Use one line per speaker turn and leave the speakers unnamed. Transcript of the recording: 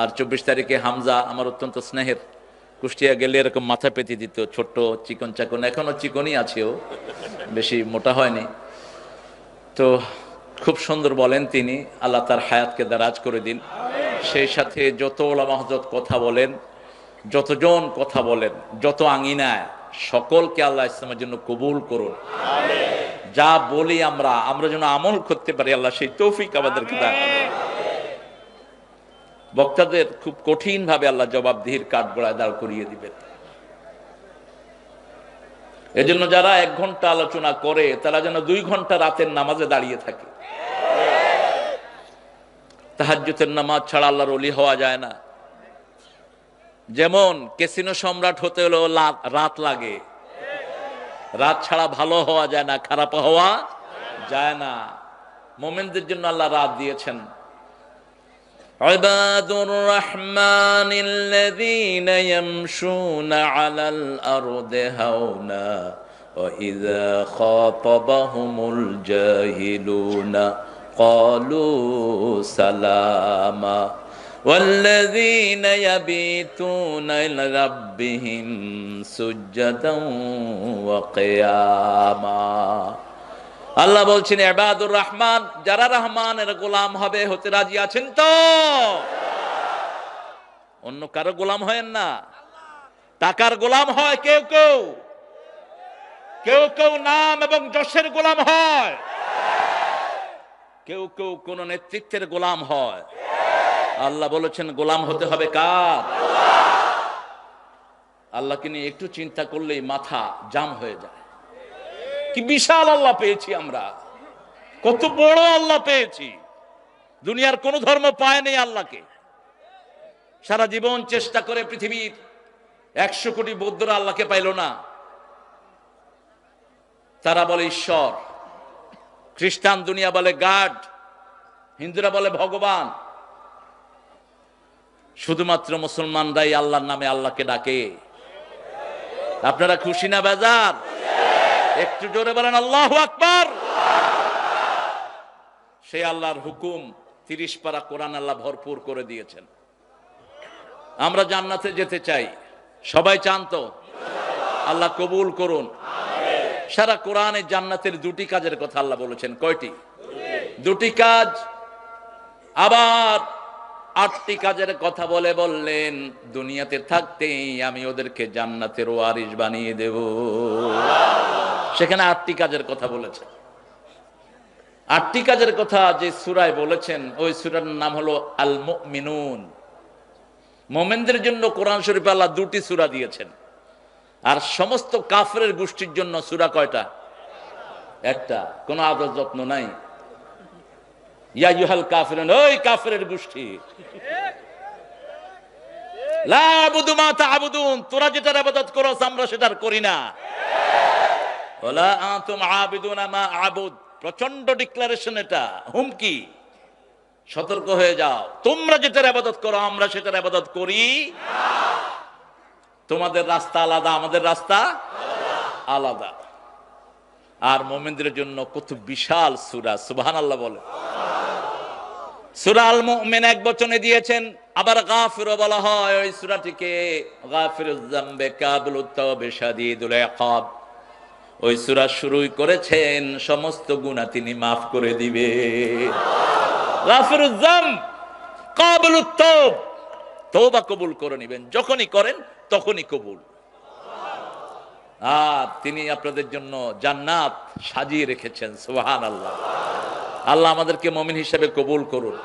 আর 24 তারিখে হামজা আমার অত্যন্ত স্নেহের, কুষ্টিয়া গেলে এরকম মাথা পেতে দিত, ছোট্ট চিকন চাকন, এখনো চিকনই আছে, ও বেশি মোটা হয়নি। তো খুব সুন্দর বলেন তিনি, আল্লাহ তার হায়াতকে দারাজ করে দিন। সেই সাথে যত ওলামা হযরত কথা বলেন, যতজন কথা বলেন, যত আঙিনায়, সকলকে আল্লাহ ইসলামের জন্য কবুল করুন। যা বলি আমরা যেন আমল করতে পারি, আল্লাহ সেই তৌফিক আমাদেরকে দান। বক্তাদের খুব কঠিন ভাবে আল্লাহ জবাবদিহির কাঠগড়ায় দাঁড় করিয়ে দিবেন। এজন্য যারা 1 ঘন্টা আলোচনা করে তারা যেন 2 ঘন্টা রাতের নামাজে দাঁড়িয়ে থাকে। তাহাজ্জুদের নামাজ ছাড়া আল্লাহর ওলি হওয়া যায় না। যেমন ক্যাসিনো সম্রাট হতে হলে রাত লাগে, রাত ছাড়া ভালো হওয়া যায় না, খারাপ হওয়া যায় না। মুমিনদের জন্য আল্লাহ রাত দিয়েছেন। ইবাদুর রাহমানিল্লাযীনা ইয়ামশুনা আলাল আরদি হাওনা ওয়া ইযা খাতাবাহুমুল জাহিলুনা ক্বালু সালামা والذين يبيتون لربهم سجدا وقياما। আল্লাহ বলছেন ইবাদুর রহমান, যারা রহমানের গোলাম হবে, হতে রাজি আছেন তো? অন্য কারো গোলাম হয় না, টাকার গোলাম হয় কেউ কেউ, কেউ কেউ নাম এবং যশের গোলাম হয়, কেউ কেউ কোন নেতৃত্বের গোলাম হয়। আল্লাহ বলেছেন গোলাম হতে হবে কার? আল্লাহকে নিয়ে একটু চিন্তা করলেই মাথা জাম হয়ে যায়। কি বিশাল আল্লাহ পেয়েছি আমরা, কত বড় আল্লাহ পেয়েছি। দুনিয়ার কোন ধর্ম পায়নি আল্লাহকে। সারা জীবন চেষ্টা করে পৃথিবীর 100 কোটি বৌদ্ধরা আল্লাহকে পাইল না। তারা বলে ঈশ্বর, খ্রিস্টান দুনিয়া বলে গাড, হিন্দুরা বলে ভগবান। শুধুমাত্র মুসলমানরাই আল্লাহর নামে আল্লাহকে ডাকে। আপনারা খুশি না বেজার? একটু জোরে বলেন আল্লাহু আকবার। সেই আল্লাহর হুকুম 30 পারা কোরআন আল্লাহ ভরপুর করে দিয়েছেন। আমরা জান্নাতে যেতে চাই, সবাই চান তো? আল্লাহ কবুল করুন। সারা কোরআনে জান্নাতের 2টি কাজের কথা আল্লাহ বলেছেন। কয়টি? 2টি কাজ। আবার 8টি কাজের কথা বললেন দুনিয়াতে থাকতেই আমি ওদেরকে জান্নাতের ওয়ারিস বানিয়ে দেব। সেখানে 8টি কাজের কথা বলেছেন। 8টি কাজের কথা যে সূরায় বলেছেন, ওই সূরার নাম হলো আল মুমিনুন। মুমিনদের জন্য কোরআন শরীফে আল্লাহ 2টি সূরা দিয়েছেন। আর সমস্ত কাফেরের গোষ্ঠীর জন্য সূরা কয়টা? একটা। কোনো আদর যত্ন নাই। ইয়া আইয়ুহাল কাফিরুন, ওই কাফেরের গোষ্ঠী, লা আবুদু মা তা'বুদুন, তোরা যেটার ইবাদত করছ আমরা সেটার করি না। ওয়ালা আনতুম আবিদুনা মা আবুদ, প্রচন্ড ডিক্লারেশন, এটা হুমকি। সতর্ক হয়ে যাও, তোমরা যেটার ইবাদত করো আমরা সেটার ইবাদত করি না। তোমাদের রাস্তা আলাদা, আমাদের রাস্তা আলাদা। আর মুমিনদের জন্য কত বিশাল সূরা, সুবহানাল্লাহ বলে। সূরা আল মুমিন 1 বচনে দিয়েছেন। আবার গাফির বলা হয় ওই সূরাটিকে, গাফিরুয যামবে কাবিলুত তাওবা শাদীদুল ইকাব। ওই সূরা শুরুই করেছেন সমস্ত গুনাহ তিনি maaf করে দিবে। গাফিরুয যাম কাবিলুত তাওব, তওবা কবুল করে নেবেন, যখনই করেন তখনই কবুল। আর তিনি আপনাদের জন্য জান্নাত সাজিয়ে রেখেছেন। সুবহানাল্লাহ। আল্লাহ আমাদেরকে মুমিন হিসেবে কবুল করুন।